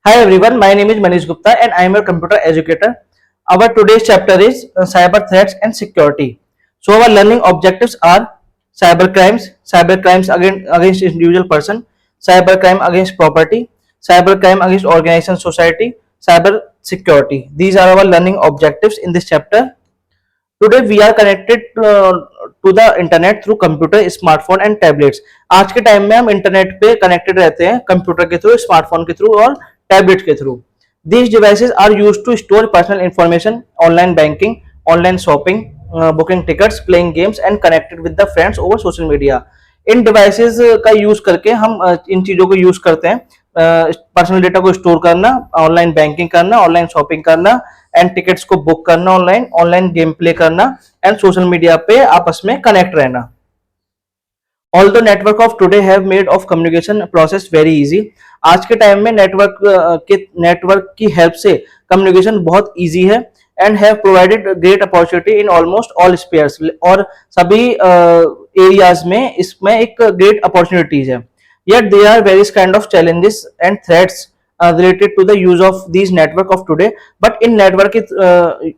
Hi everyone, my name is Manish Gupta and I am a computer educator. Our today's chapter is cyber threats and security. So our learning objectives are cyber crimes against individual person, cyber crime against property, cyber crime against organization society, cyber security. These are our learning objectives in this chapter. Today we are connected to the internet through computer smartphone and tablets. आज के time में हम internet पे connected रहते हैं computer के through, smartphone के through और टैबलेट के through. These devices are used to store personal information, online banking, online shopping, booking tickets, playing games and connected with the friends over social media. In devices का use करके हम इन चीजों को use करते हैं, personal data को store करना, online banking करना, ऑनलाइन शॉपिंग करना एंड टिकट्स को बुक करना, ऑनलाइन गेम प्ले करना एंड सोशल मीडिया पे आपस में कनेक्ट रहना. Although network of today have made of communication process very easy, आज के टाइम में नेटवर्क की हेल्प से कम्युनिकेशन बहुत इजी है and have provided great opportunity in almost all spheres. और सभी एरियाज में इसमें एक ग्रेट अपॉर्चुनिटीज है. Yet there are various kind of challenges and threats related to the use of these network of today. But in network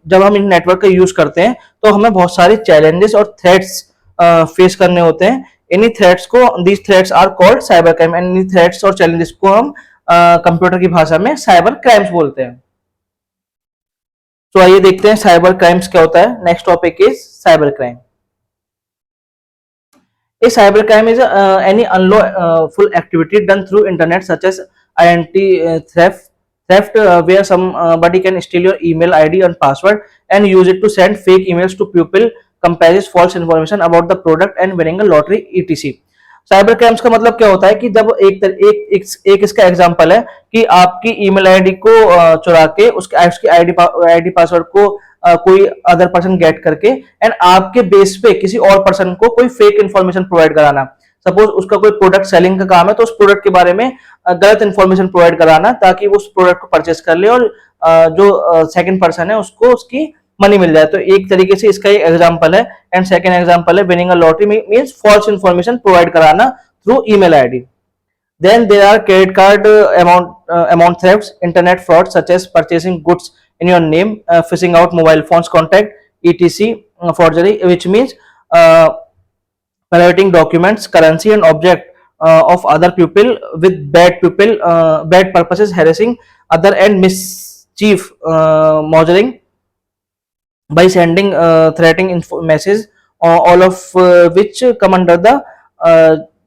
जब हम इन network का use करते हैं तो हमें बहुत सारे चैलेंजेस और थ्रेट्स फेस करने होते हैं. इन्हीं थ्रेट्स को these threats are called cyber crime and इन्हीं थ्रेट्स और चैलेंजेस को हम कंप्यूटर की भाषा में साइबर क्राइम्स बोलते हैं. तो आइए देखते हैं साइबर क्राइम्स क्या होता है. Next topic is cyber crime. A cyber crime is any unlawful activity done through internet such as identity theft where somebody can steal your email ID and password and use it to send fake emails to people, compares false information about the product and winning a lottery etc. Cyber crimes का मतलब क्या होता है कि जब एक इसका example है कि आपकी ईमेल आईडी को चुरा के उसकी आईडी पासवर्ड को कोई अदर पर्सन गेट करके एंड आपके बेस पे किसी और पर्सन को कोई फेक इंफॉर्मेशन प्रोवाइड कराना. सपोज उसका कोई प्रोडक्ट सेलिंग का काम है तो उस प्रोडक्ट के बारे में गलत इंफॉर्मेशन प्रोवाइड कराना ताकि वो उस प्रोडक्ट को परचेस कर ले और जो सेकंड पर्सन है उसको उसकी मनी मिल जाए. तो एक तरीके से इसका एग्जांपल है. एंड सेकंड एग्जांपल है winning a lottery means false information provide कराना through email ID. Then there are credit card amount thefts, internet fraud such as purchasing goods in your name, fishing out mobile phones contact, etc. Forgery, which means pirating documents, currency, and object of other people with bad purposes, harassing other and mischief, mongering by sending threatening messages, all of which come under the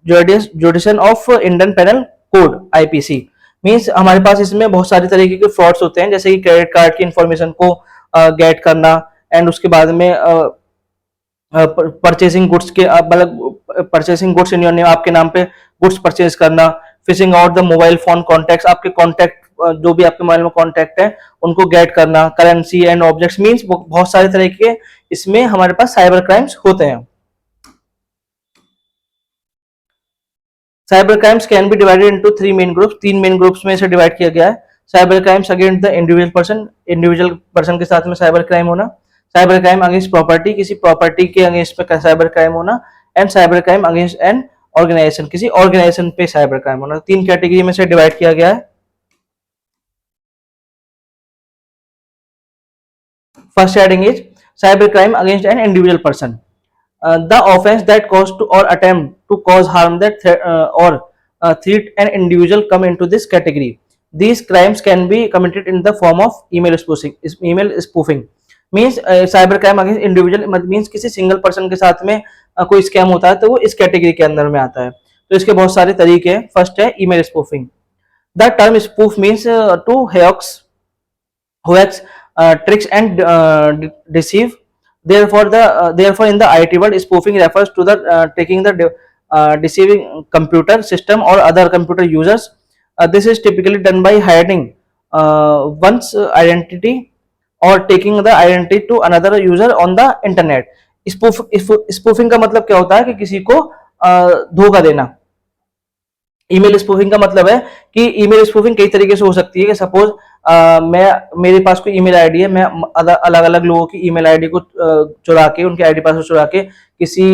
jurisdiction of Indian penal code IPC. Means हमारे पास इसमें बहुत सारे तरीके के frauds होते हैं जैसे कि क्रेडिट कार्ड की इंफॉर्मेशन को गेट करना एंड उसके बाद में परचेसिंग गुड्स के मतलब purchasing goods in your name, आपके नाम पे गुड्स परचेज करना, fishing out the mobile phone contacts, आपके कॉन्टैक्ट जो भी आपके मोबाइल में कॉन्टैक्ट है उनको गेट करना, करेंसी एंड ऑब्जेक्ट्स. मींस बहुत सारे तरीके इसमें हमारे पास साइबर क्राइम्स होते हैं. Cyber crimes can be divided into 3 main groups. 3 main groups में इसे डिवाइड किया गया है. Cyber crimes against the individual person के साथ में साइबर क्राइम होना, साइबर क्राइम अगेंस्ट प्रॉपर्टी, किसी प्रॉपर्टी के अगेंस्ट पे साइबर क्राइम होना, and cyber crime against an organization, किसी ऑर्गेनाइजेशन पे साइबर क्राइम होना. 3 कैटेगरी में से डिवाइड किया गया है. First heading is cyber crime against an individual person. The offense that cause to or attempt to cause harm that or threat an individual come into this category. These crimes can be committed in the form of email spoofing. Means cyber crime against individual means किसी single person के साथ में कोई scam होता है तो वो इस कैटेगरी के अंदर में आता है. तो इसके बहुत सारे तरीके हैं. फर्स्ट है email spoofing. The term spoof means to hoax tricks and deceive. Therefore, in the IT world, spoofing refers to the taking the deceiving computer system or other computer users. This is typically done by hiding one's identity or taking the identity to another user on the internet. Spoofing का मतलब क्या होता है कि किसी को धोखा देना. ईमेल स्पूफिंग का मतलब है कि ईमेल स्पूफिंग कई तरीके से हो सकती है कि सपोज मेरे पास कोई ईमेल आईडी है, मैं अलग अलग लोगों की ईमेल आईडी को चुरा के उनके आईडी पासवर्ड चुरा के किसी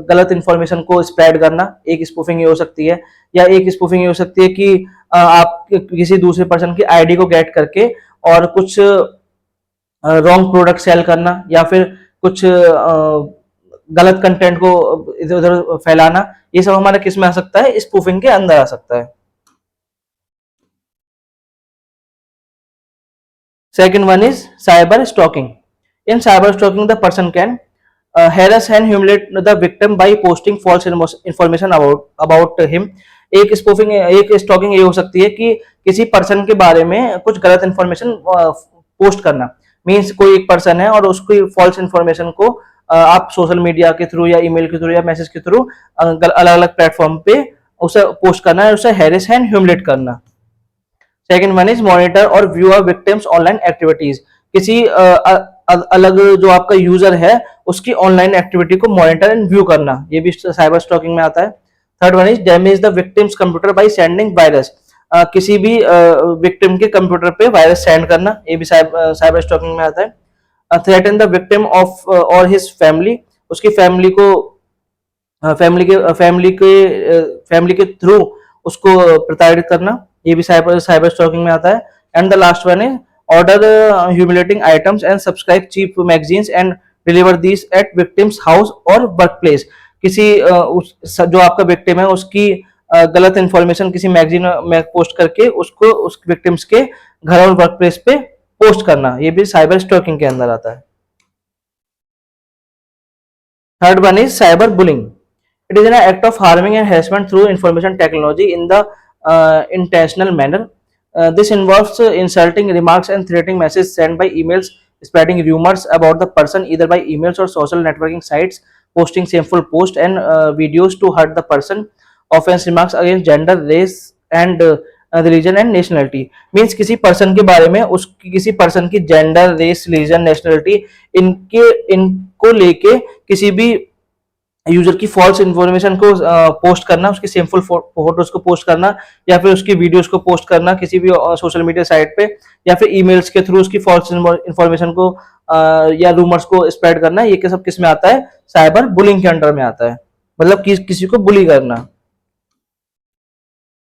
गलत इंफॉर्मेशन को स्प्रेड करना, एक स्पूफिंग ये हो सकती है. या एक स्पूफिंग ये हो सकती है कि आप किसी दूसरे पर्सन की आईडी को गेट करके और कुछ रॉन्ग प्रोडक्ट सेल करना या फिर कुछ गलत कंटेंट को इधर उधर फैलाना, ये सब हमारे किस में आ सकता है, स्पूफिंग के अंदर आ सकता है। Second one is cyber stalking. In cyber stalking, the person can harass and humiliate the victim by posting false information about him. एक स्पूफिंग, एक स्टॉकिंग ये हो सकती है कि किसी पर्सन के बारे में कुछ गलत इंफॉर्मेशन पोस्ट करना। मीन्स कोई एक पर्सन है और उसकी फॉल्स इंफॉर्मेशन को आप सोशल मीडिया के थ्रू या ईमेल के थ्रू या मैसेज के थ्रू अलग अलग प्लेटफॉर्म पे उसे पोस्ट करना है, उसे हैरेस एंड ह्यूमिलेट करना। सेकेंड वन इज मॉनिटर और व्यू अ विक्टिम्स ऑनलाइन एक्टिविटीज। किसी अलग जो आपका यूजर है उसकी ऑनलाइन एक्टिविटी को मॉनिटर एंड व्यू करना, ये भी साइबर स्टॉकिंग में आता है। Third one is damage the victims computer by sending virus. किसी भी विक्टिम के कंप्यूटर पे वायरस सेंड करना, ये भी साइबर स्टॉकिंग में आता है। थ्रेटन द विक्टिम ऑफ और हिज फैमिली, उसकी फैमिली को फैमिली के थ्रू उसको प्रताड़ित करना, ये भी साइबर स्टॉकिंग में आता है। And the last one is order humiliating items and subscribe cheap magazines and deliver these at victim's house or work place. किसी जो आपका विक्टिम है उसकी गलत इंफॉर्मेशन किसी मैगजीन में पोस्ट करके उसको उस विक्टिम्स के घर और वर्क प्लेस पे पोस्ट करना, ये भी साइबर स्टॉकिंग के अंदर आता है। Third one is cyber bullying. It is an act of harming and harassment through information technology in the intentional manner. This involves insulting remarks and threatening messages sent by emails, spreading rumors about the person either by emails or social networking sites, posting shameful posts and videos to hurt the person, offense remarks against gender, race and religion and nationality. Means किसी person के बारे में उसकी किसी person की gender, race, religion, nationality इनको लेके किसी भी यूजर की फॉल्स इन्फॉर्मेशन को पोस्ट करना, उसकी सेमफुल फोटोज को पोस्ट करना या फिर उसकी वीडियोस को पोस्ट करना किसी भी सोशल मीडिया साइट पे या फिर ईमेल्स के थ्रू उसकी फॉल्स इन्फॉर्मेशन को या रूमर्स को स्प्रेड करना, ये सब किस में आता है, साइबर बुलिंग के अंडर में आता है, मतलब किसी को बुली करना।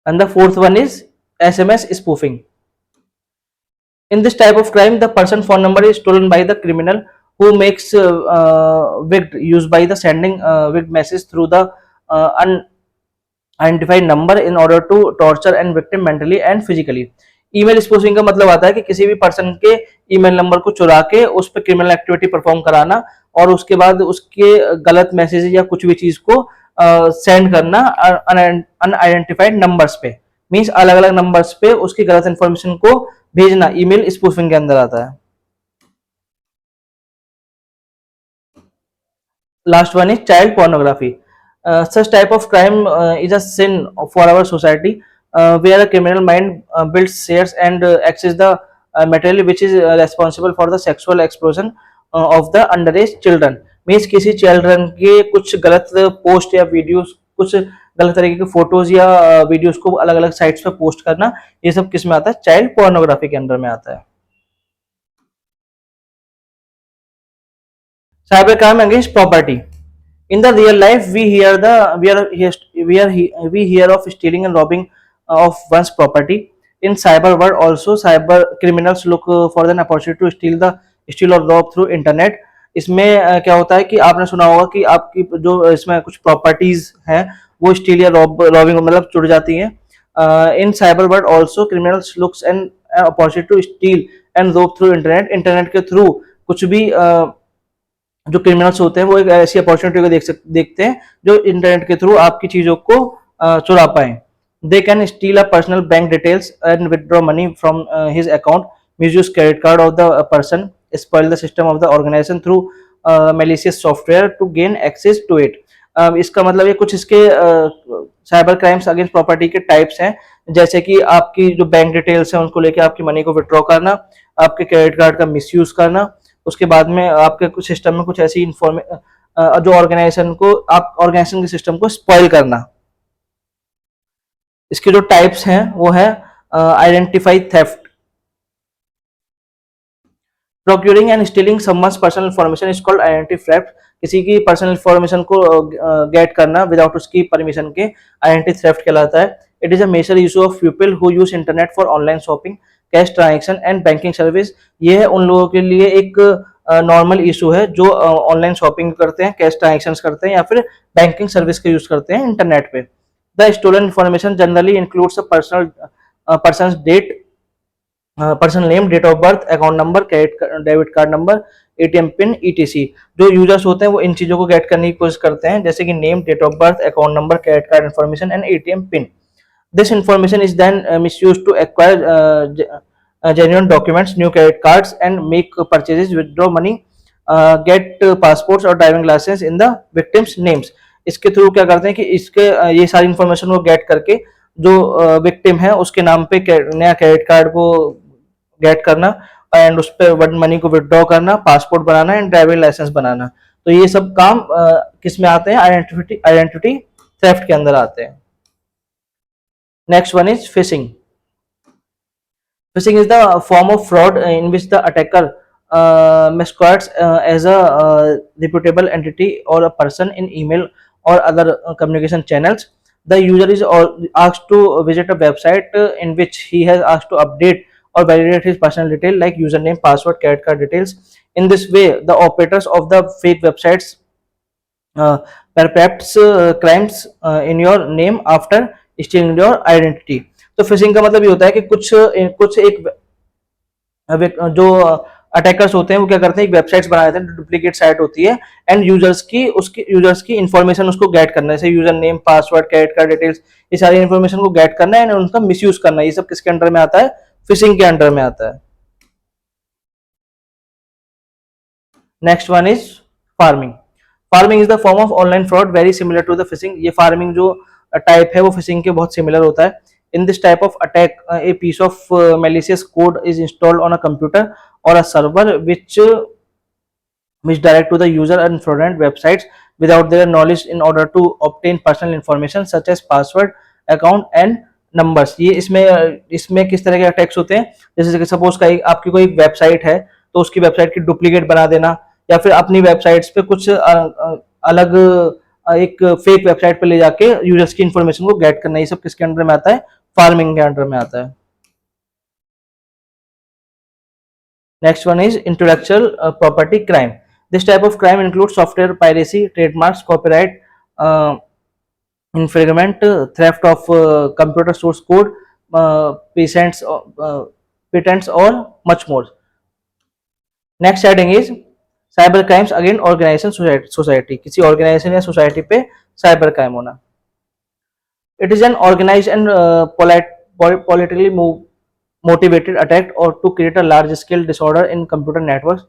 And the fourth one is SMS spoofing. In this type of crime, the person phone number is stolen by the criminal who makes wicked use by the sending wicked message through the unidentified number in order to torture and victim mentally and physically. Email spoofing का मतलब आता है कि किसी भी person के email number को चुरा के उस पर क्रिमिनल एक्टिविटी परफॉर्म कराना और उसके बाद उसके गलत मैसेज या कुछ भी चीज को सेंड करना अनआइडेंटिफाइड नंबर्स पे, मीन्स अलग अलग नंबर्स पे उसकी गलत इंफॉर्मेशन को भेजना, ईमेल स्पूफिंग के अंदर आता है। Last one is child pornography. Such type of crime is a sin for our society, where a criminal mind builds, shares, and access the material which is responsible for the sexual explosion of the underage children. Means किसी children के कुछ गलत post या videos, कुछ गलत तरीके के photos या वीडियोस को अलग अलग साइट्स पे पोस्ट करना, ये सब किस में आता है, चाइल्ड पोर्नोग्राफी के अंदर में आता है। Cybercrime against property. In the real life, we hear of stealing and robbing of one's property. In cyber world, also cyber criminals look for an opportunity to steal or rob through internet. इसमें क्या होता है कि आपने सुना होगा कि आपकी जो इसमें कुछ प्रॉपर्टीज हैं वो स्टील या रॉबिंग मतलब चुर जाती हैं। In cyber world also criminals looks an opportunity to steal and rob through internet. Internet के थ्रू कुछ भी जो क्रिमिनल्स होते हैं वो एक ऐसी अपॉर्चुनिटी को देखते हैं जो इंटरनेट के थ्रू आपकी चीजों को चुरा पाए। They can steal a personal bank details and withdraw money from his account, misuse credit card of the person, spoil the system of the organization through malicious software to gain access to it. इसका मतलब ये कुछ इसके cyber crimes against property के types हैं, जैसे कि आपकी जो बैंक डिटेल्स हैं उनको लेके आपकी मनी को विथड्रॉ करना, आपके क्रेडिट कार्ड का मिसयूज करना, उसके बाद में आपके कुछ सिस्टम में कुछ ऐसी जो ऑर्गेनाइजेशन के सिस्टम को स्पॉइल करना। इसके जो टाइप्स हैं वो है identified theft, procuring and stealing someone's personal information is called identity theft. किसी की पर्सनल इंफॉर्मेशन को गेट करना विदाउट उसकी परमिशन के आइडेंटिटी थेफ्ट कहलाता है। It is a major issue of people who use internet for online shopping, cash transaction and banking service. ये है उन लोगों के लिए एक नॉर्मल इशू है जो ऑनलाइन शॉपिंग करते हैं, कैश ट्रांजेक्शन करते हैं या फिर बैंकिंग सर्विस का यूज करते हैं इंटरनेट पे. The stolen information generally includes a personal date, personal name, date of birth, account number, debit card number, ATM pin, ETC. जो यूजर्स होते हैं वो इन चीजों को गेट करने की कोशिश करते हैं, जैसे कि name, date of birth, account number, credit card information and ATM pin. This information is then misused to acquire genuine documents, new credit cards, and make purchases, withdraw money, get passports or driving license in the victims' names. इसके through क्या करते हैं कि इसके ये सारी information को gate करके जो विक्टिम है उसके नाम पे नया क्रेडिट कार्ड को गेट करना एंड उस पर मनी को विड्रॉ करना, पासपोर्ट बनाना एंड ड्राइविंग लाइसेंस बनाना. तो ये सब काम किस में आते हैं? आइडेंटिटी थेफ्ट के अंदर आते हैं. Next one is phishing. Phishing is the form of fraud in which the attacker masquerades as a reputable entity or a person in email or other communication channels. The user is asked to visit a website in which he has asked to update or validate his personal detail like username, password, credit card details. In this way, the operators of the fake websites perpetrates crimes in your name after stealing your identity. तो fishing का मतलब ये होता है कि कुछ एक जो अटैकर्स होते हैं वो क्या करते हैं, एक वेबसाइट्स बना देते हैं, डुप्लीकेट साइट होती है एंड यूजर्स की इंफॉर्मेशन उसको गेट करना है, जैसे user name, password, credit card details, ये सारी इंफॉर्मेशन को गेट करना है एंड उनका मिसयूज करना है. ये सब किसके अंडर में आता है? फिशिंग के अंडर में आता है. Next one is pharming. Pharming is the form of online fraud very similar to the phishing. ये फार्मिंग जो टाइप है वो फिशिंग के बहुत सिमिलर होता है. In this type of attack a piece of malicious code is installed on a computer or a server which direct to the user and fraudulent websites without their knowledge in order to obtain personal information such as password, account and numbers. ये इसमें किस तरह के attacks होते हैं? जैसे कि suppose आपकी कोई वेबसाइट है तो उसकी वेबसाइट की डुप्लीकेट बना देना या फिर अपनी वेबसाइट्स पे कुछ अलग एक फेक वेबसाइट पे ले जाके यूजर्स की इंफॉर्मेशन को गेट करना. ये सब किसके अंडर में आता है? फार्मिंग के अंडर में आता है. Next one is intellectual property crime. This type of crime include software piracy, trademarks, copyright infringement, theft of computer source code, patents or much more. Next heading is cyber crimes against organization society. किसी organization या society पे cyber crime होना. It is an organize and politically motivated attack or to create a large scale disorder in computer networks.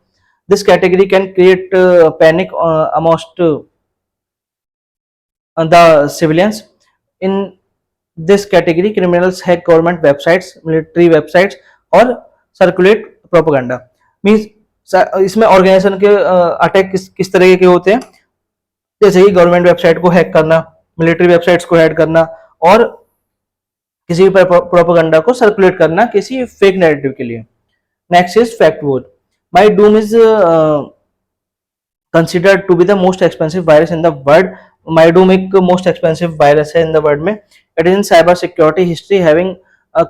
This category can create panic amongst the civilians. In this category, criminals hack government websites, military websites or circulate propaganda. Means इसमें organisation के attack किस तरह के होते हैं? जैसे कि government website को हैक करना, मिलिट्री वेबसाइट्स को हैक करना और किसी प्रोपेगेंडा को सर्कुलेट करना किसी फेक नैरेटिव के लिए. Next is fact war. Mydoom is considered to be the most expensive virus in the world. Mydoom एक मोस्ट एक्सपेंसिव वायरस है इन द वर्ल्ड में. It is in cyber security history having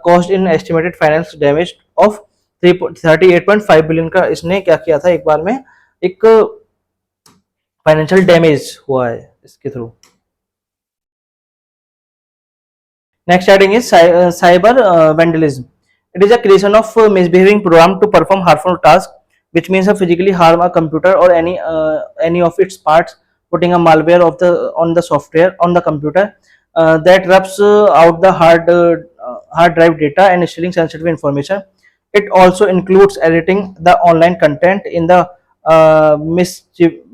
cost in estimated financial damage of 38.5 billion का इसने क्या किया था, एक बार में एक फाइनेंशियल डैमेज हुआ है इसके थ्रू. Next heading is cyber vandalism. It is a creation of misbehaving program to perform harmful task which means physically harm a computer or any of its parts, putting a malware on the software on the computer that rubs out the hard drive data and stealing sensitive information. It also includes editing the online content in the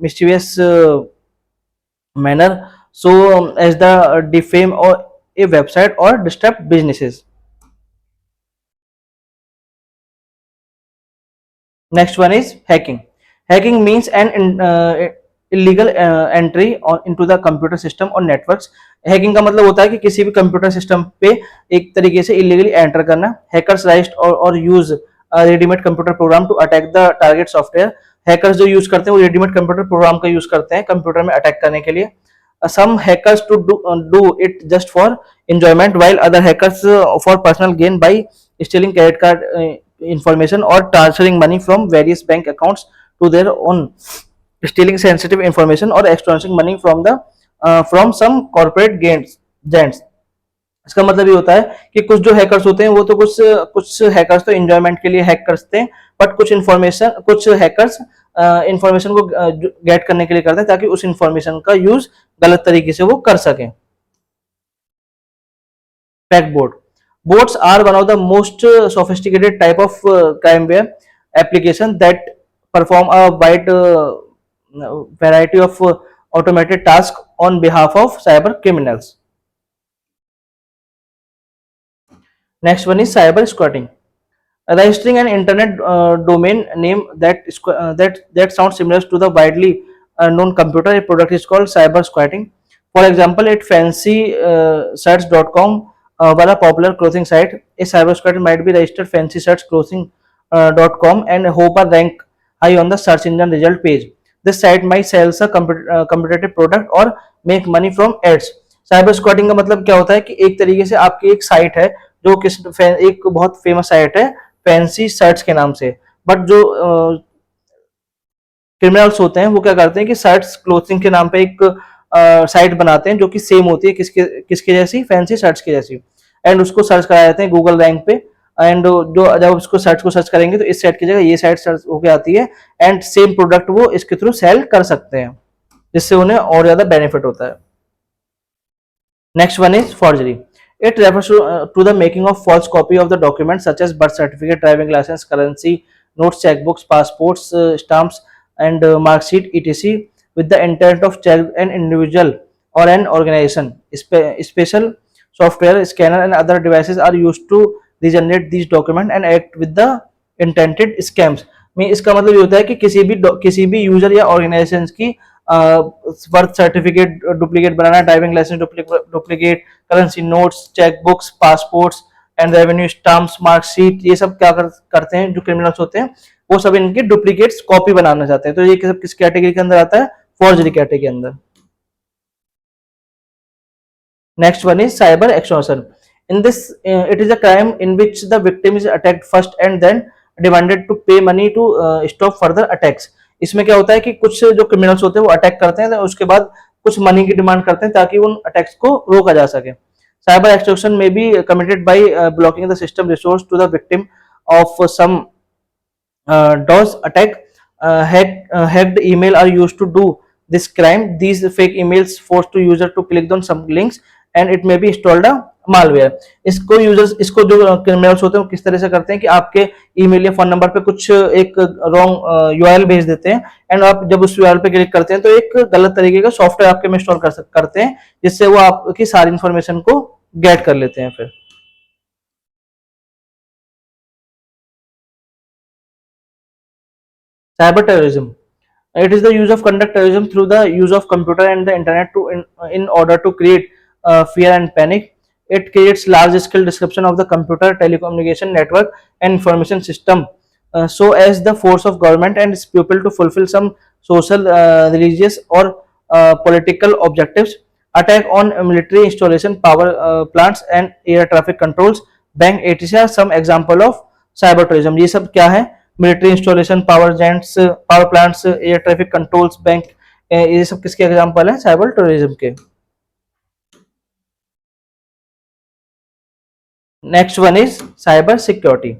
mischievous manner so as the defame or a website or disrupt businesses. Next one is hacking. Hacking means an illegal entry into the computer system or networks. Hacking का मतलब होता है कि किसी भी computer system पे एक तरीके से इलीगली एंटर करना. Hackers write or use readymade computer program to attack the target software. Hackers जो यूज करते हैं वो रेडीमेड कंप्यूटर प्रोग्राम का यूज करते हैं कंप्यूटर में अटैक करने के लिए. Some hackers to do it just for enjoyment, while other hackers for personal gain by stealing credit card information or transferring money from various bank accounts to their own, stealing sensitive information or extorting money from the from some corporate gains. इसका मतलब ये होता है कि कुछ जो hackers होते हैं वो तो कुछ कुछ हैकर्स तो एंजॉयमेंट के लिए हैक करते हैं, बट कुछ हैकर्स इंफॉर्मेशन को गेट करने के लिए करते हैं ताकि उस इंफॉर्मेशन का यूज गलत तरीके से वो कर सकें. Crackboard. Bots are one of the most sophisticated type of crimeware application that perform a wide variety of automated tasks on behalf of cyber criminals. Next one is cyber squatting. Registering an internet domain name that sounds similar to the widely known computer product is called cyber squatting. For example, at fancyshirts.com, one a popular clothing site, a cyber squatter might be registered fancyshirtsclothing.com and hope a rank high on the search engine result page. This site might sell a competitive product or make money from ads. Cyber squatting का मतलब क्या होता है कि एक तरीके से आपकी एक साइट है जो एक बहुत फेमस साइट है फैंसी शर्ट्स के नाम से, बट जो क्रिमिनल्स होते हैं वो क्या करते हैं कि शर्ट्स क्लोथिंग के नाम पे एक साइट बनाते हैं जो कि सेम होती है किसके जैसी, फैंसी शर्ट्स की जैसी, एंड उसको सर्च करा देते हैं गूगल रैंक पे, एंड जो जब उसको सर्च करेंगे तो इस साइट की जगह ये साइट सर्च होके आती है एंड सेम प्रोडक्ट वो इसके थ्रू सेल कर सकते हैं, जिससे उन्हें और ज्यादा बेनिफिट होता है. Next one is forgery. It refers to the making of false copy of the documents such as birth certificate, driving license, currency notes, checkbooks, passports, stamps, and mark sheet, etc., with the intent of check an individual or an organization. Special software, scanner, and other devices are used to regenerate these documents and act with the intended scams. में इसका मतलब ये होता है कि किसी भी user या ऑर्गेनाइजेशन की बर्थ सर्टिफिकेट डुप्लीकेट बनाना, driving licence duplicate, currency notes, cheque books, passports and revenue stamps, marksheet, ये सब क्या करते हैं जो क्रिमिनल्स होते हैं वो सब इनके डुप्लीकेट्स कॉपी बनाना चाहते हैं. तो ये सब किस कैटेगरी के अंदर आता है? फॉर्जरी कैटेगरी के अंदर. Next one is cyber extortion. In this, it is a crime in which the victim is attacked first and then demanded to pay money to stop further attacks. इसमें क्या होता है कि कुछ जो क्रिमिनल्स होते हैं वो अटैक करते हैं, उसके बाद कुछ मनी की डिमांड करते हैं ताकि उन अटैक्स को रोका जा सके. साइबर एक्सटॉर्शन में be committed by blocking the system resource to the victim of some DOS attack. Hacked email are used to do this crime. These fake emails force to user to click on some links and it may be installed a malware. इसको जो criminals होते हैं वो किस तरह से करते हैं कि आपके ईमेल या फोन नंबर पे कुछ एक रॉन्ग यूआरएल भेज देते हैं एंड आप जब उस यूआरएल पे क्लिक करते हैं तो एक गलत तरीके का सॉफ्टवेयर आपके में इंस्टॉल करते हैं जिससे वो आपकी सारी इंफॉर्मेशन को गेट कर लेते हैं. फिर cyber terrorism. It is the use of conduct terrorism through the use of computer and the internet to in order to create fear and panic. It creates large scale disruption of the computer, telecommunication network and information system so as the force of government and its people to fulfill some social, religious or political objectives. Attack on military installation, power plants and air traffic controls, bank, etc. are some example of cyber terrorism. ये सब क्या है? Military installation, power plants, air traffic controls, bank, ये सब किसके example है? Cyber terrorism के. Next one is cyber security.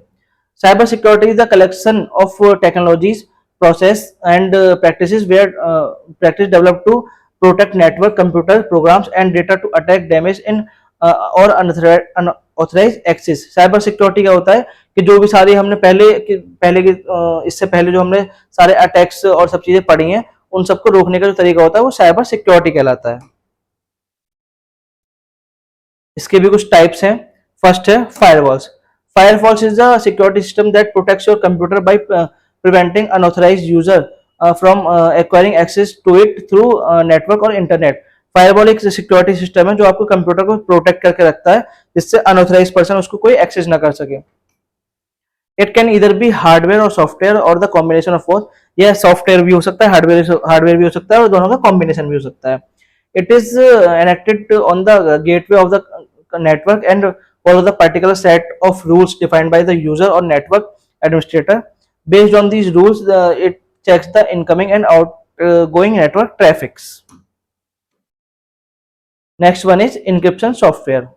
Cyber security is the collection of technologies, process and practices where practice develop to protect network, computer programs and data to attack damage in or unauthorized access. Cyber security क्या होता है कि जो भी सारी हमने इससे पहले जो हमने सारे अटैक्स और सब चीजें पढ़ी हैं उन सबको रोकने का जो तरीका होता है वो साइबर सिक्योरिटी कहलाता है. इसके भी कुछ टाइप्स हैं. फर्स्ट है firewalls. Firewalls is a security system that protects your computer by preventing unauthorized user from acquiring access to it through network or internet. Firewall एक सिक्योरिटी सिस्टम है जो आपको कंप्यूटर को प्रोटेक्ट करके रखता है जिससे अनऑथराइज्ड पर्सन उसको कोई एक्सेस ना कर सके. It can either be hardware और सॉफ्टवेयर और द कॉम्बिनेशन ऑफ बोथ. यह सॉफ्टवेयर भी हो सकता है, हार्डवेयर भी हो सकता है और दोनों का कॉम्बिनेशन भी हो सकता है. It is enacted on the gateway of the network and follow the particular set of rules defined by the user or network administrator. Based on these rules, it checks the incoming and outgoing network traffics. Next one is encryption software.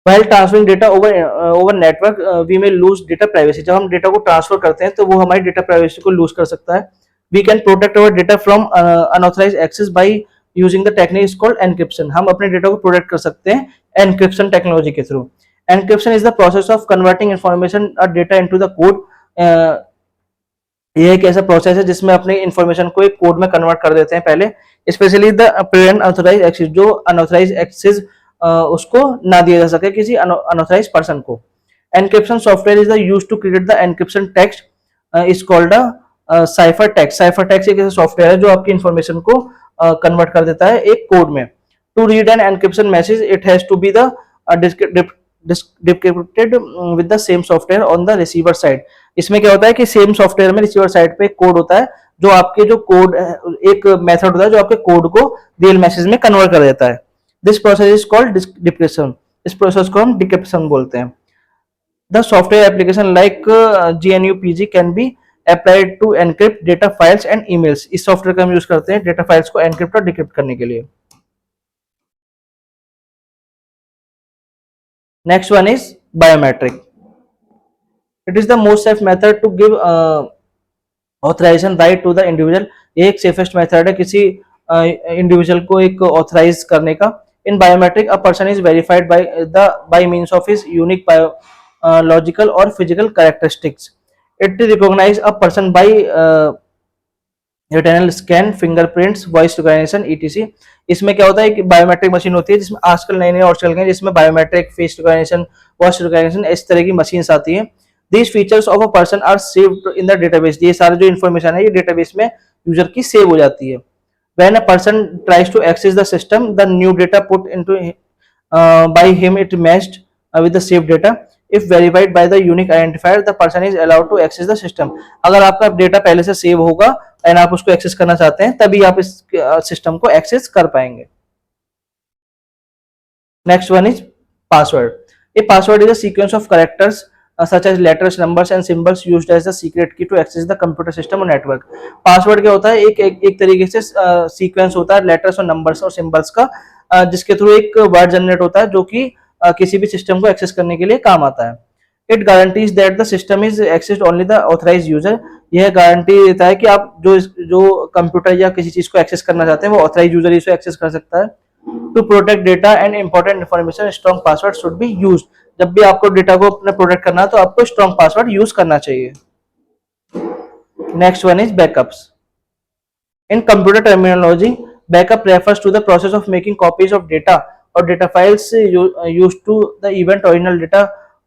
While transferring data over network, we may lose data privacy. जब हम data को transfer करते हैं तो वो हमारी data privacy को loose कर सकता है. We can protect our data from unauthorized access by using the technique called encryption. हम अपने डेटा को प्रोटेक्ट कर सकते हैं एनक्रिप्शन टेक्नोलॉजी के through. Encryption is the process of converting information और डेटा इनटू द कोड. ये एक ऐसा प्रोसेस है जिसमें अपने इंफॉर्मेशन को एक कोड में कन्वर्ट कर देते हैं पहले. Specially the prevent unauthorized access, जो अनऑथराइज्ड एक्सेस उसको ना दिया जा सके किसी अनऑथराइज्ड पर्सन को. Encryption software is the used to create the encryption text is called a cipher text. Cipher text एक ऐसा सॉफ्टवेयर है जो आपकी इंफॉर्मेशन को कन्वर्ट कर देता है एक कोड में. To read an encryption message it has to be the decrypted with the same software on the receiver side. इसमें क्या होता है कि सेम सॉफ्टवेयर में रिसीवर साइड पे एक कोड होता है जो आपके जो कोड एक मेथड होता है जो आपके कोड को रियल मैसेज में कन्वर्ट कर देता है. This process is called decryption. इस प्रोसेस को हम डिक्रिप्शन बोलते हैं. The software application like GNU-PG can be applied to encrypt data files and emails. इस सॉफ्टवेयर का हम यूज करते हैं डेटा फाइल्स को एनक्रिप्ट और डिक्रिप्ट करने के लिए. Next one is biometric. It is the most safe method to give authorization right to the individual. ये एक सेफेस्ट मेथड है किसी इंडिविजुअल को एक ऑथराइज करने का. In biometric a person is verified by means of his unique biological और physical characteristics. It recognise a person by retinal scan, fingerprints, voice recognition etc. इसमें क्या होता है कि बायोमेट्रिक मशीन होती है जिसमें आजकल नए नए और चल गए जिसमें biometric, face recognition, voice recognition इस तरह की मशीन्स आती हैं. These features of a person are saved in the database. ये सारे जो इन्फॉर्मेशन है ये डेटाबेस में यूजर की सेव हो जाती है. When a person tries to access the system, the new data put into by him it matched with the saved data. If verified by the unique identifier, the person is allowed to access the system. अगर आपका data पहले से save होगा and आप उसको access करना चाहते हैं तभी आप इस सिस्टम को एक्सेस कर पाएंगे. Next one is password. A password is a sequence of characters such as letters, numbers and symbols used as the secret key to access the computer system or network. Password क्या होता है? एक तरीके से sequence होता है letters और numbers और सिंबल्स का जिसके थ्रू एक वर्ड जनरेट होता है जो कि किसी भी सिस्टम को एक्सेस करने के लिए काम आता है. It guarantees that the system is accessed only the authorised user. यह गारंटी देता है कि आप जो कंप्यूटर या किसी चीज को एक्सेस करना चाहते हैं वो ऑथराइज्ड यूजर ही इसे एक्सेस कर सकता है. To protect data and important information strong password should be used. जब भी आपको डेटा को अपने प्रोटेक्ट करना है तो आपको स्ट्रॉन्ग पासवर्ड यूज करना चाहिए. Next one is backups. In computer terminology, backup refers to the process of making copies of data और data files used to the event original data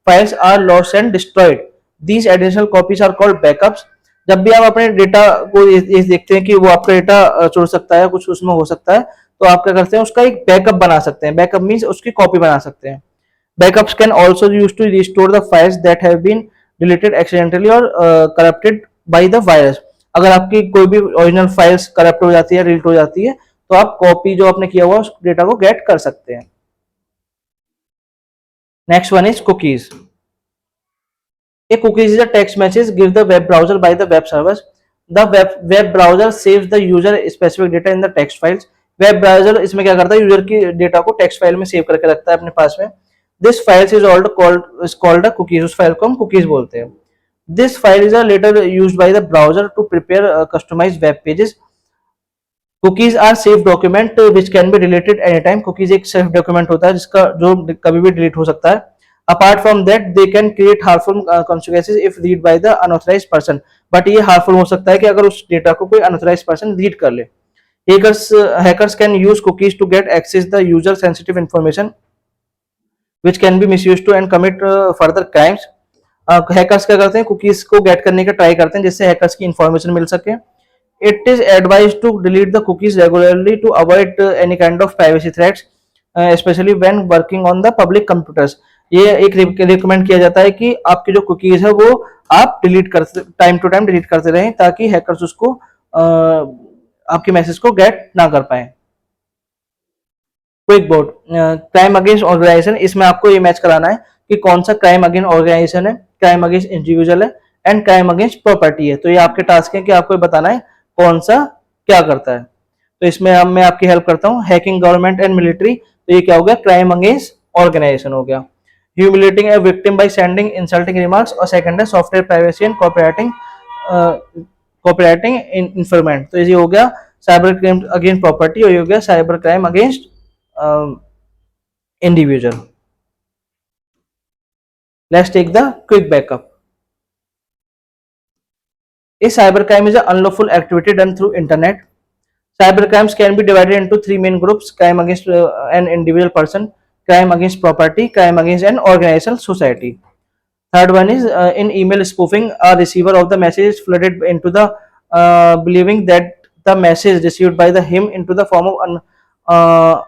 files are lost and destroyed. These additional copies are called backups. जब भी आप अपने data को ये देखते हैं कि वो आपका डेटा छोड़ सकता है, कुछ उसमें हो सकता है, तो आप क्या करते हैं उसका एक बैकअप बना सकते हैं. बैकअप मींस उसकी कॉपी बना सकते हैं. Backups can also used to restore the files that have been deleted accidentally or corrupted by the virus. अगर आपकी कोई भी ओरिजिनल फाइल्स करप्ट हो जाती है, डिलीट हो जाती है, तो आप कॉपी जो आपने किया हुआ उस डेटा को गेट कर सकते हैं. Next one is cookies. A cookies is a text message give the web browser by the web servers. The web browser saves the user specific data in the text files. Web browser इसमें क्या करता है, user की data को text file में save करके रखता है अपने पास में. This files is called a cookies. उस फाइल को हम कुकीज बोलते हैं. This file is later used by the browser to prepare customized web pages. Cookies are safe document which can be deleted any time. Cookies एक safe document होता है जिसका जो कभी भी डिलीट हो सकता है. Apart from that they can create harmful consequences if read by the unauthorized person. But ये हार्मफुल हो सकता है कि अगर उस डेटा को कोई अनऑथराइज्ड पर्सन रीड कर ले. Hackers can use cookies to get access the user sensitive information which can be misused to and commit further crimes. Hackers क्या करते हैं, cookies को get करने का ट्राई करते हैं जिससे hackers की information मिल सके. It is advised to delete the cookies regularly to avoid any kind of privacy threats, especially when working on the public computers. ये एक रिकमेंड किया जाता है कि आपकी जो कुकीज है वो आप डिलीट कर टाइम टू टाइम डिलीट करते रहें ताकि हैकर्स उसको आपके मैसेज को गेट ना कर पाए. Quick board, crime against organization, इसमें आपको ये मैच कराना है कि कौन सा क्राइम अगेंस्ट ऑर्गेनाइजेशन है, क्राइम अगेंस्ट इंडिविजुअल है एंड क्राइम अगेंस्ट प्रॉपर्टी है। तो ये आपके टास्क है कि आपको बताना है कौन सा क्या करता है। तो इसमें अब मैं आपकी हेल्प करता हूँ। हैकिंग गवर्नमेंट एंड मिलिट्री, तो ये क्या हो गया, क्राइम अगेंस्ट ऑर्गेनाइजेशन हो गया। Humiliating a victim by sending insulting remarks, और सेकंड है software privacy and cooperating informant, तो ये हो गया साइबर क्राइम अगेंस्ट प्रॉपर्टी, और ये हो गया cyber crime against individual. Let's take the quick backup. A cybercrime is an unlawful activity done through internet. Cybercrimes can be divided into three main groups: crime against an individual person, crime against property, crime against an organizational society. Third one is in email spoofing. A receiver of the message is flooded into the believing that the message received by the him into the form of an uh,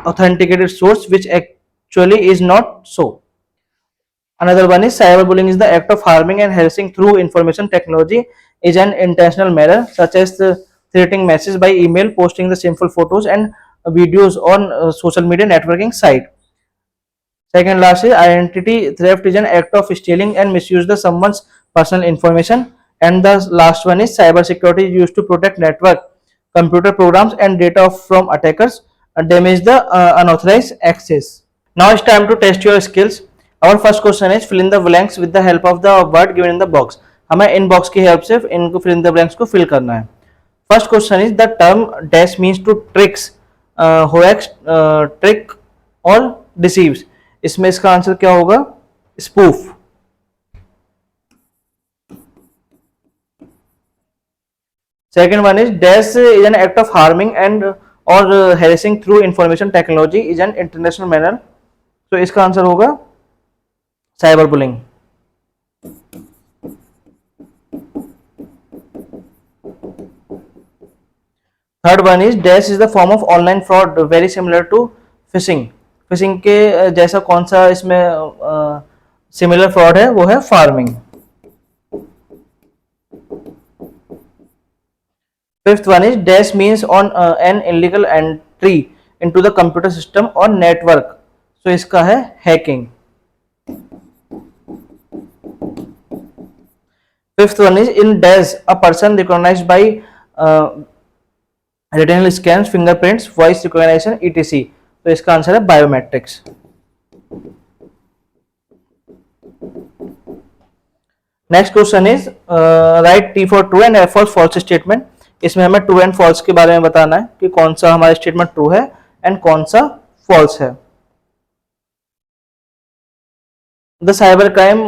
authenticated source, which actually is not so. Another one is cyberbullying is the act of harming and harassing through information technology, is an intentional manner such as threatening messages by email, posting the shameful photos and videos on social media networking site. Second last is identity theft is an act of stealing and misuse the someone's personal information. And the last one is cybersecurity is used to protect network, computer programs and data from attackers and damage the unauthorized access. Now it's time to test your skills. Our first question is fill in the blanks with the help of the word given in the box. हमें इन box की help से इनको fill in the blanks को fill करना है. First question is the term dash means to tricks, hoax, trick or deceives. इसमें इसका answer क्या होगा? Spoof. Second one is dash is an act of harming and or harassing through information technology is an international manner. तो इसका answer होगा cyberbullying. Third one is dash is the form of online fraud very similar to phishing. phishing के जैसा कौन सा इसमें similar fraud है, वो है farming. Fifth one is dash means on an illegal entry into the computer system or network. So इसका है hacking. Fifth one is in dash a person recognized by retinal scans, fingerprints, voice recognition etc. तो इसका answer है biometrics. Next question is write T for true and F for false statement. इसमें हमें true and false के बारे में बताना है कि कौन सा हमारा स्टेटमेंट ट्रू है एंड कौन सा फॉल्स है. The cyber crime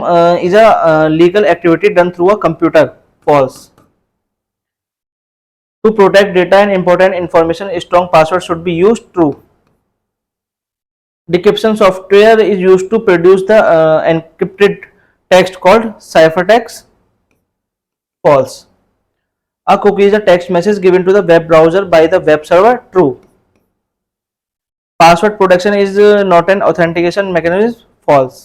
is a legal activity done through a computer. False. To protect data and important information strong password should be used. True. Decryption software is used to produce the encrypted text called ciphertext. False. A cookie is a text message given to the web browser by the web server. True. Password protection is not an authentication mechanism. False.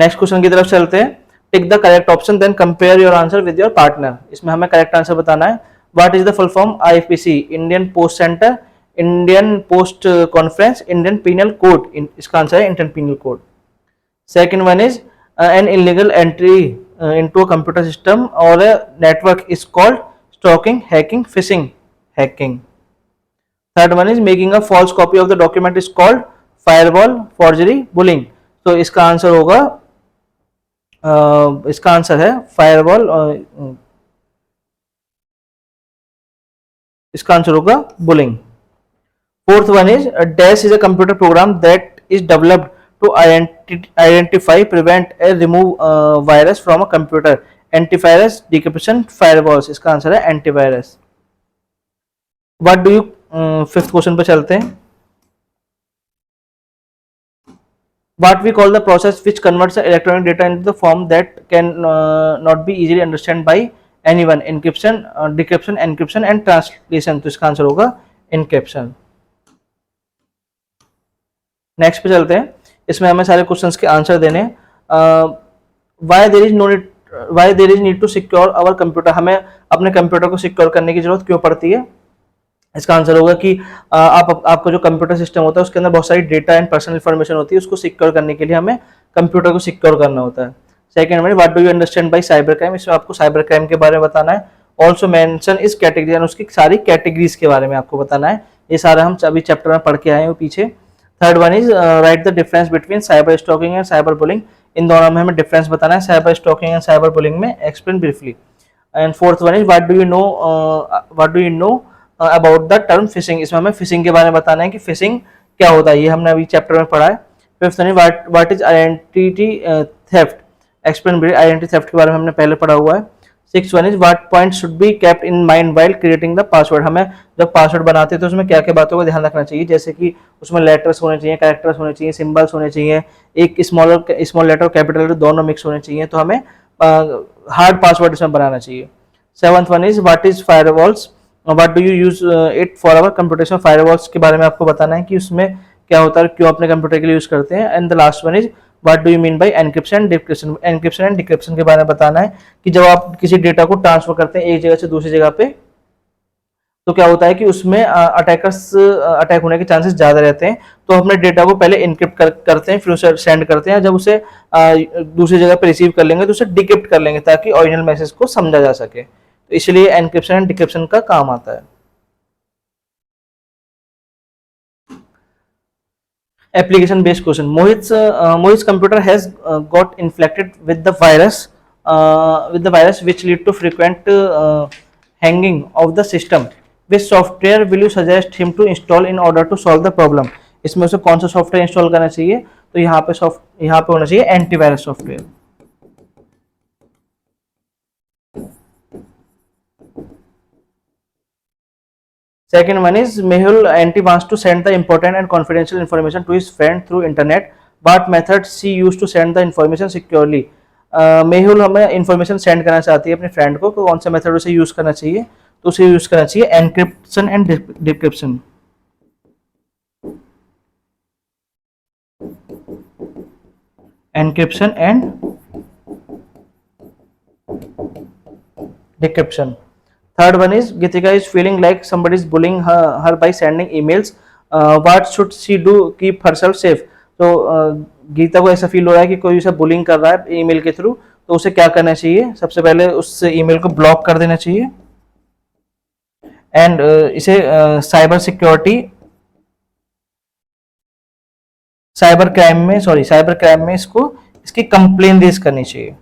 Next question की तरफ चलते हैं. Pick the correct option then compare your answer with your partner. इसमें हमें correct answer बताना है. What is the full form? IPC, Indian Post Center, Indian Post Conference, Indian Penal Code. इसका answer है Indian Penal Code. Second one is an illegal entry into a computer system or a network is called stalking, hacking, phishing, hacking. Third one is making a false copy of the document is called firewall, forgery, bullying. तो इसका answer होगा इसका answer है firewall. इसका answer होगा bullying. Fourth one is dash is a computer program that is developed to identify, prevent and remove virus from a computer. Antivirus, decryption, firewalls. इसका answer है antivirus. What do you fifth question पे चलते हैं. What we call the process which converts the electronic data into the form that can not be easily understood by anyone. Encryption, decryption, encryption and translation. तो इसका answer होगा encryption. Next पे चलते हैं. इसमें हमें सारे क्वेश्चंस के आंसर देने. Why there is need to secure our computer. हमें अपने कंप्यूटर को सिक्योर करने की जरूरत क्यों पड़ती है. इसका आंसर होगा कि आपका जो कंप्यूटर सिस्टम होता है उसके अंदर बहुत सारी डेटा एंड पर्सनल इन्फॉर्मेशन होती है, उसको सिक्योर करने के लिए हमें कंप्यूटर को सिक्योर करना होता है। सेकंड में what do you understand by cyber crime, इसमें आपको साइबर क्राइम के बारे में बताना है। ऑल्सो मेंशन इस कैटेगरी, यानी उसकी सारी कैटेगरीज के बारे में आपको बताना है। ये सारा हम अभी चैप्टर में पढ़ के आए हैं पीछे। Third one is write the difference between cyber stalking and cyber bullying, इन दोनों में हमें डिफरेंस बताना है cyber stalking and cyber bullying में, explain briefly. And fourth one is what do you know about the term phishing, इसमें हमें fishing के बारे में बताना है कि फिशिंग क्या होता है, ये हमने अभी चैप्टर में पढ़ा है। Fifth one is what is identity theft, explain identity theft के बारे में हमने पहले पढ़ा हुआ है। Six one is what point should be kept in mind while creating the password, हमें जब पासवर्ड बनाते हैं तो उसमें क्या क्या बातों का ध्यान रखना चाहिए, जैसे कि उसमें लेटर्स होने चाहिए, कैरेक्टर्स होने चाहिए, सिंबल्स होने चाहिए, एक स्मॉल लेटर और कैपिटल लेटर दोनों मिक्स होने चाहिए, तो हमें हार्ड पासवर्ड इसमें बनाना चाहिए। Seventh one is what is firewalls, what do you use it for our computation, firewalls के बारे में आपको बताना है कि उसमें क्या होता है, क्यों अपने कंप्यूटर के लिए यूज करते हैं। And the last one is what do you mean by encryption and decryption, encryption and decryption के बारे में बताना है कि जब आप किसी डेटा को ट्रांसफर करते हैं एक जगह से दूसरी जगह पे, तो क्या होता है कि उसमें अटैकर्स अटैक होने के चांसेस ज्यादा रहते हैं, तो हम अपने डेटा को पहले इनक्रिप्ट करते हैं, फिर उसे सेंड करते हैं, जब उसे दूसरी जगह पे रिसीव कर लेंगे तो उसे डिक्रिप्ट कर लेंगे ताकि ओरिजिनल मैसेज को समझा जा सके, तो इसलिए एनक्रिप्शन एंड डिक्रिप्शन का काम आता है। Application based question, Mohit's computer has got infected with the virus which lead to frequent hanging of the system, which software will you suggest him to install in order to solve the problem, इसमें से कौन सा software install करना चाहिए, तो यहाँ पे होना चाहिए antivirus software. Second one is Mehul Aunty wants to send the important and confidential information to his friend through internet. What method she used to send the information securely? Mehul हमें information send करना चाहती है अपने friend को, कौन सा method उसे use करना चाहिए, तो उसे यूज करना चाहिए encryption and decryption. Encryption and decryption. Third one is Gitika is feeling like somebody is bullying her by sending emails. What should she do? Keep herself safe. तो गीता को ऐसा फील हो रहा है कि कोई उसे बुलिंग कर रहा है ईमेल के थ्रू, तो उसे क्या करना चाहिए, सबसे पहले उस ईमेल को ब्लॉक कर देना चाहिए। एंड इसे साइबर क्राइम में इसको इसकी कंप्लेन रेज करनी चाहिए।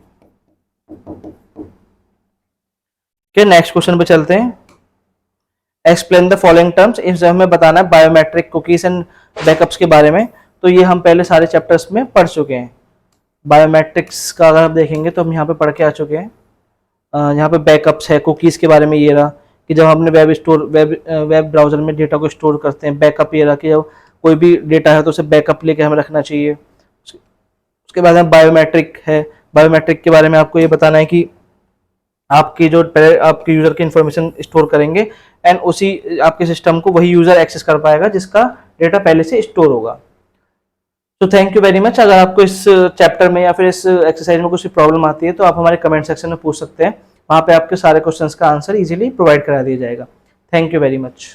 नेक्स्ट क्वेश्चन पे चलते हैं। एक्सप्लेन द फॉलोइंग टर्म्स, इस हमें बताना है बायोमेट्रिक कुकीज एंड बैकअप्स के बारे में, तो ये हम पहले सारे चैप्टर्स में पढ़ चुके हैं। बायोमेट्रिक्स का अगर आप देखेंगे तो हम यहाँ पे पढ़ के आ चुके हैं। यहाँ पे बैकअप्स है, कुकीज के बारे में ये रहा कि जब हमने वेब ब्राउजर में डेटा को स्टोर करते हैं, बैकअप ये रहा कि जब कोई भी डेटा है तो उसे बैकअप लेके हमें रखना चाहिए। उसके बाद में बायोमेट्रिक है, बायोमेट्रिक के बारे में आपको ये बताना है कि आपके यूजर की इंफॉर्मेशन स्टोर करेंगे एंड उसी आपके सिस्टम को वही यूजर एक्सेस कर पाएगा जिसका डेटा पहले से स्टोर होगा। तो थैंक यू वेरी मच। अगर आपको इस चैप्टर में या फिर इस एक्सरसाइज में कुछ प्रॉब्लम आती है तो आप हमारे कमेंट सेक्शन में पूछ सकते हैं, वहां पे आपके सारे क्वेश्चंस का आंसर इजीली प्रोवाइड करा दिया जाएगा। Thank you very much.